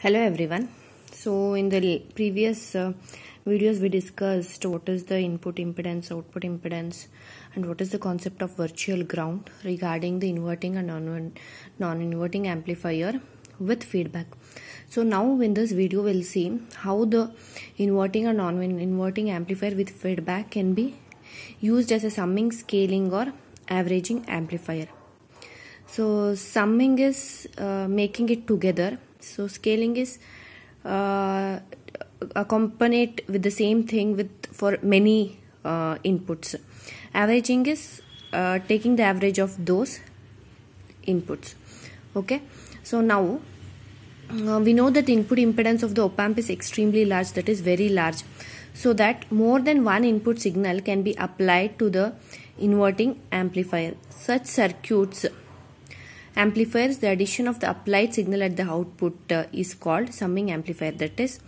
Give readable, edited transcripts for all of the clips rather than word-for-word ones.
Hello everyone. So in the previous videos we discussed what is the input impedance, output impedance, and what is the concept of virtual ground regarding the inverting and non-inverting amplifier with feedback. So now in this video we'll see how the inverting or non-inverting amplifier with feedback can be used as a summing, scaling or averaging amplifier. So summing is making it together. So scaling is accompanied with the same thing for many inputs. Averaging is taking the average of those inputs. Okay. So now we know that the input impedance of the op-amp is extremely large, that is very large. So that more than one input signal can be applied to the inverting amplifier. Such circuits amplifiers, the addition of the applied signal at the output is called summing amplifier. That is,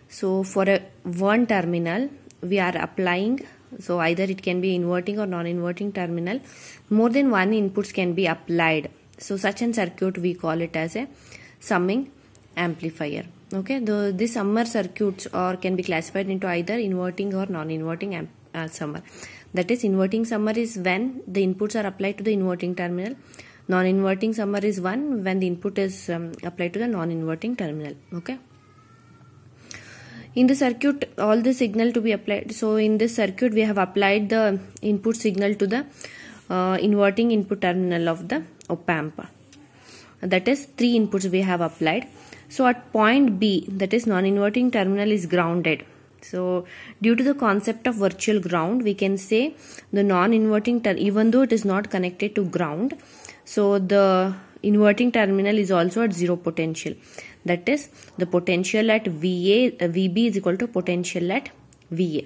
so for one terminal we are applying, so either it can be inverting or non-inverting terminal, more than one inputs can be applied. So such a circuit we call it as a summing amplifier. Okay, these summer circuits can be classified into either inverting or non-inverting summer. That is, inverting summer is when the inputs are applied to the inverting terminal. Non-inverting summer is one when the input is applied to the non-inverting terminal. Okay. In the circuit, all the signal to be applied. So in this circuit, we have applied the input signal to the inverting input terminal of the op-amp. That is, 3 inputs we have applied. So at point B, that is non-inverting terminal is grounded. So due to the concept of virtual ground, we can say the non-inverting even though it is not connected to ground, so the inverting terminal is also at zero potential. That is, the potential at VB is equal to potential at VA.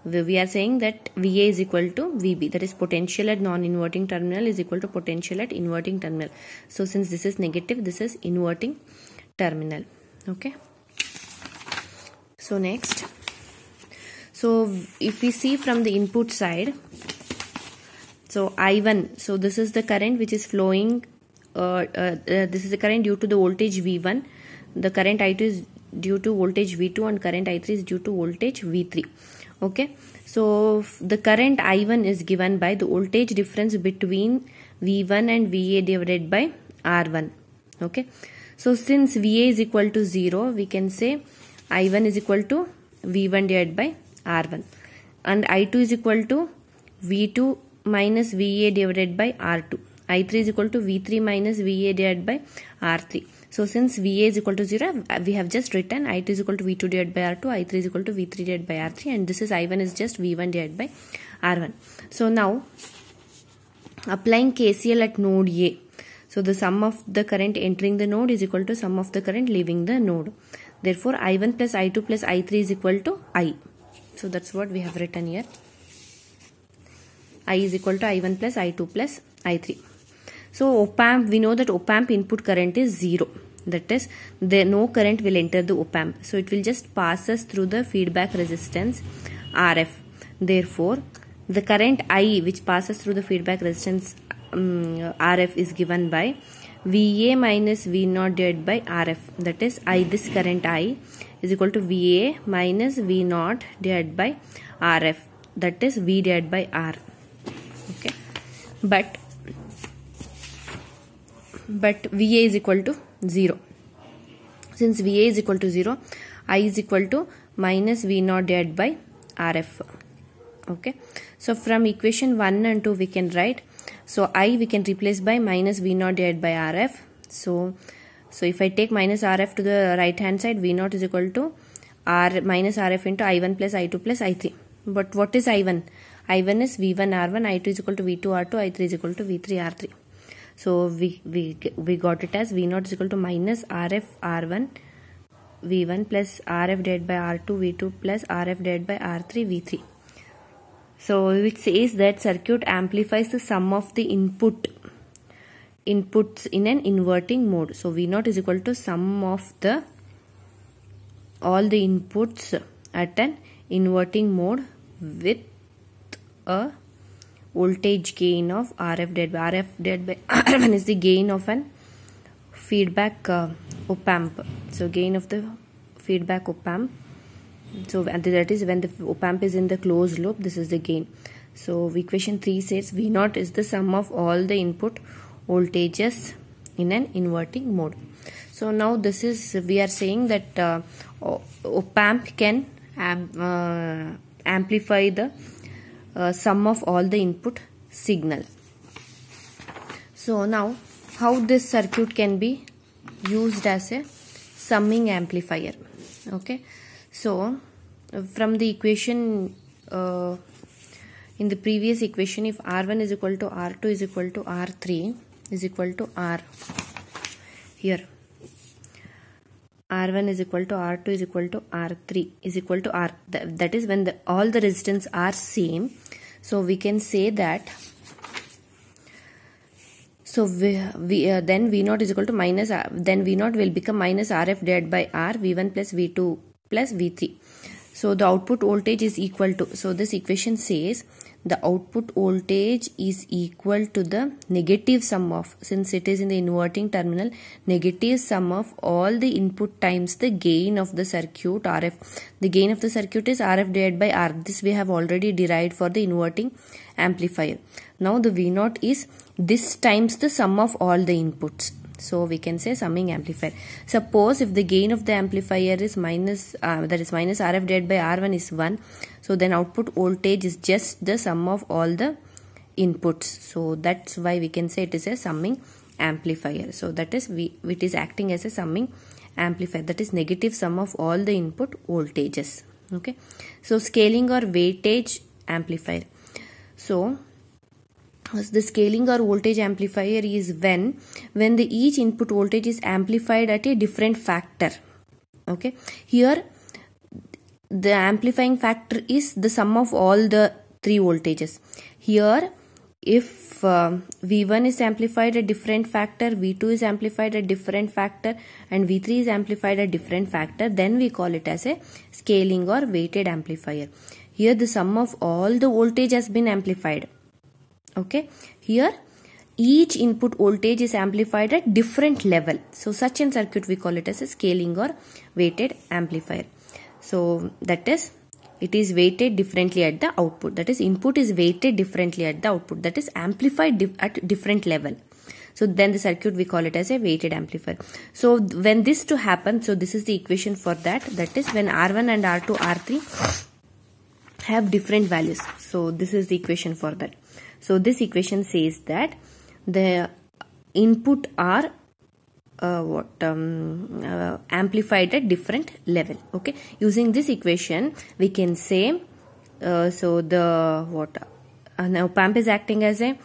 We are saying that VA is equal to VB. That is, potential at non-inverting terminal is equal to potential at inverting terminal. So since this is negative, this is inverting terminal. Okay. So next. So if we see from the input side, so I1, so this is the current which is flowing, this is the current due to the voltage V1, the current I2 is due to voltage V2 and current I3 is due to voltage V3. Okay, so the current I1 is given by the voltage difference between V1 and VA divided by R1. Okay, so since VA is equal to 0, we can say I1 is equal to V1 divided by R1 and I2 is equal to V2 minus VA divided by R2. I3 is equal to V3 minus VA divided by R3. So since VA is equal to 0, we have just written I2 is equal to V2 divided by R2, I3 is equal to V3 divided by R3, and this is I1 is just V1 divided by R1. So now applying KCL at node A. So the sum of the current entering the node is equal to sum of the current leaving the node. Therefore I1 plus I2 plus I3 is equal to I. So that's what we have written here. I is equal to I1 plus I2 plus I3. So op-amp, we know that op-amp input current is 0. That is, no current will enter the op-amp. So it will just pass us through the feedback resistance RF. Therefore, the current I which passes through the feedback resistance RF is given by VA minus V0 divided by RF. That is, this current I is equal to VA minus V0 divided by RF. That is V divided by R. Okay, but VA is equal to 0. Since VA is equal to 0, I is equal to minus V0 divided by RF. Okay, so from equation 1 and 2 we can write, so I we can replace by minus V0 divided by RF. So if I take minus RF to the right hand side, V0 is equal to R minus RF into I1 plus I2 plus I3. But what is I1? I1 is V1 R1, I2 is equal to V2 R2, I3 is equal to V3 R3. So we got it as V0 is equal to minus RF R1 V1 plus RF divided by R2 V2 plus RF divided by R3 V3. So it says that circuit amplifies the sum of the inputs in an inverting mode. So V0 is equal to sum of all the inputs at an inverting mode with a voltage gain of RF divided by R1 is the gain of an feedback op-amp. So gain of the feedback op-amp. So that is when the op-amp is in the closed loop, this is the gain. So equation 3 says V0 is the sum of all the input voltages in an inverting mode. So now this is, we are saying that op-amp can amplify the sum of all the input signal. So now how this circuit can be used as a summing amplifier. Okay, so from the equation in the previous equation, if R1 is equal to R2 is equal to R3 is equal to R, here R1 is equal to R2 is equal to R3 is equal to R, that is when all the resistance are same. So we can say that, so then V0 is equal to minus R, then V0 will become minus RF divided by R, V1 plus V2 plus V3. So the output voltage is equal to, so this equation says the output voltage is equal to the negative sum of, since it is in the inverting terminal, negative sum of all the input times the gain of the circuit RF. The gain of the circuit is RF divided by R. This we have already derived for the inverting amplifier. Now the V0 is this times the sum of all the inputs. So we can say summing amplifier. Suppose if the gain of the amplifier is minus, that is minus RF divided by R1 is 1. So then output voltage is just the sum of all the inputs. So that's why we can say it is a summing amplifier. So that is, it is acting as a summing amplifier. That is negative sum of all the input voltages. Okay. So scaling or weightage amplifier. So the scaling or voltage amplifier is when the each input voltage is amplified at a different factor. Okay, here the amplifying factor is the sum of all the three voltages. Here if V1 is amplified at different factor, V2 is amplified at different factor, and V3 is amplified at different factor, then we call it as a scaling or weighted amplifier. Here the sum of all the voltage has been amplified. Okay, here each input voltage is amplified at different level. So such a circuit we call it as a scaling or weighted amplifier. So that is, it is weighted differently at the output. That is, input is weighted differently at the output. That is amplified at different level. So then the circuit we call it as a weighted amplifier. So when this to happen, so this is the equation for that. That is when R1 and R2, R3 have different values. So this is the equation for that. So this equation says that the input are amplified at different level. Okay, using this equation we can say so the now op-amp is acting as a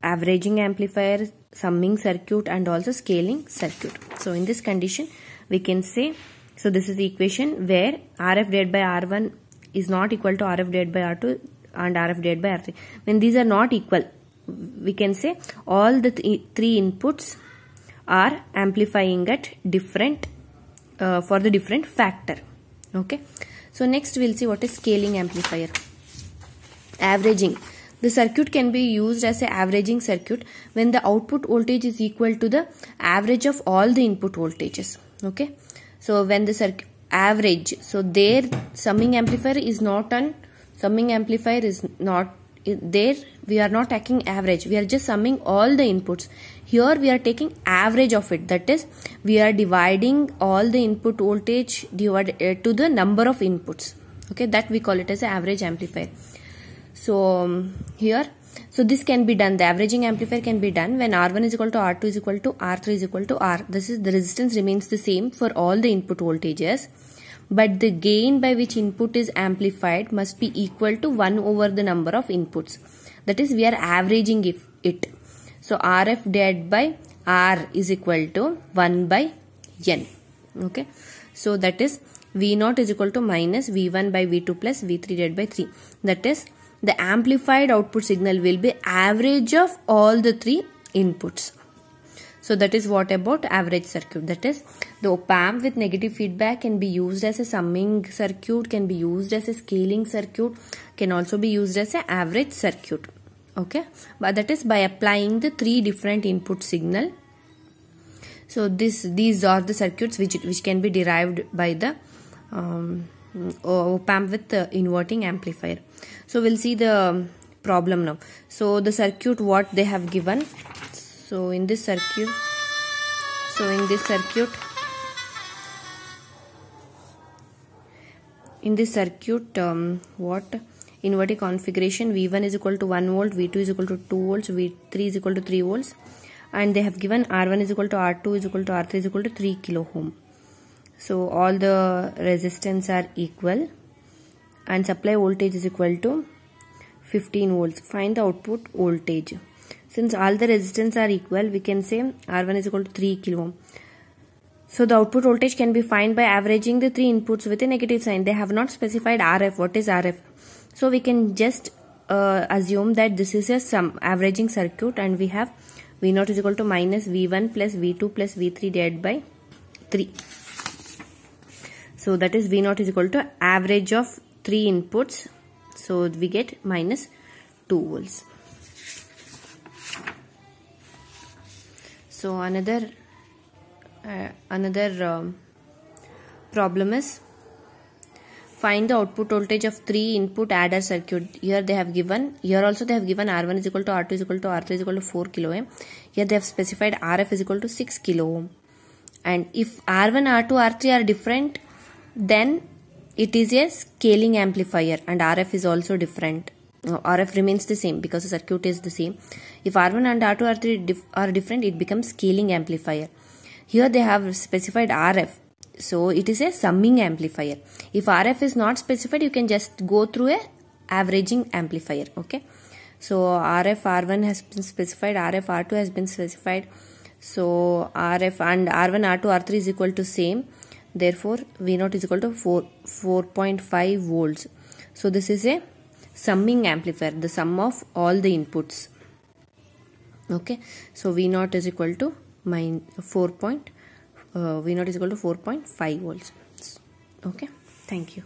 averaging amplifier, summing circuit, and also scaling circuit. So in this condition we can say, so this is the equation where RF divided by R1 is not equal to RF divided by R2 and RF divided by R3. When these are not equal, we can say all the three inputs are amplifying at different for the different factor. Okay, so next we'll see what is scaling amplifier. Averaging. The circuit can be used as an averaging circuit when the output voltage is equal to the average of all the input voltages. Okay, so when the circuit average, so there summing amplifier is not on, summing amplifier is not there, we are not taking average, we are just summing all the inputs. Here we are taking average of it, that is we are dividing all the input voltage divided to the number of inputs. Okay, that we call it as an average amplifier. So here, so this can be done, the averaging amplifier can be done when R1 is equal to R2 is equal to R3 is equal to R. This is, the resistance remains the same for all the input voltages, but the gain by which input is amplified must be equal to 1 over the number of inputs. That is, we are averaging it. So RF divided by R is equal to 1 by N. Okay, so that is V0 is equal to minus V1 by V2 plus V3 divided by 3. That is, the amplified output signal will be average of all the three inputs. So that is what about average circuit. That is, the op-amp with negative feedback can be used as a summing circuit, can be used as a scaling circuit, can also be used as an average circuit. Okay, but that is by applying the three different input signal. So these are the circuits which can be derived by the op-amp with inverting amplifier. So we'll see the problem now. So the circuit what they have given. So in this circuit, what inverting configuration, V1 is equal to 1 volt, V2 is equal to 2 volts, V3 is equal to 3 volts, and they have given R1 is equal to R2 is equal to R3 is equal to 3 kilo ohm. So all the resistance are equal and supply voltage is equal to 15 volts. Find the output voltage. Since all the resistance are equal, we can say R1 is equal to 3 kilo ohm. So the output voltage can be found by averaging the three inputs with a negative sign. They have not specified RF. What is RF? So we can just assume that this is a sum averaging circuit, and we have V0 is equal to minus V1 plus V2 plus V3 divided by 3. So that is V0 is equal to average of three inputs. So we get minus 2 volts. So another problem is find the output voltage of 3 input adder circuit. Here they have given, here also they have given R1 is equal to R2 is equal to R3 is equal to 4 kilo ohm. Here they have specified RF is equal to 6 kilo ohm. And if R1, R2, R3 are different, then it is a scaling amplifier, and RF is also different. RF remains the same because the circuit is the same. If R1 and R2, R3 are different, it becomes scaling amplifier. Here they have specified RF, so it is a summing amplifier. If RF is not specified, you can just go through a averaging amplifier. Okay, so RF R1 has been specified, RF R2 has been specified. So RF and R1, R2, R3 is equal to same. Therefore V0 is equal to 4.5 volts. So this is a summing amplifier, the sum of all the inputs. Okay, so V0 is equal to V0 is equal to 4.5 volts. Okay, thank you.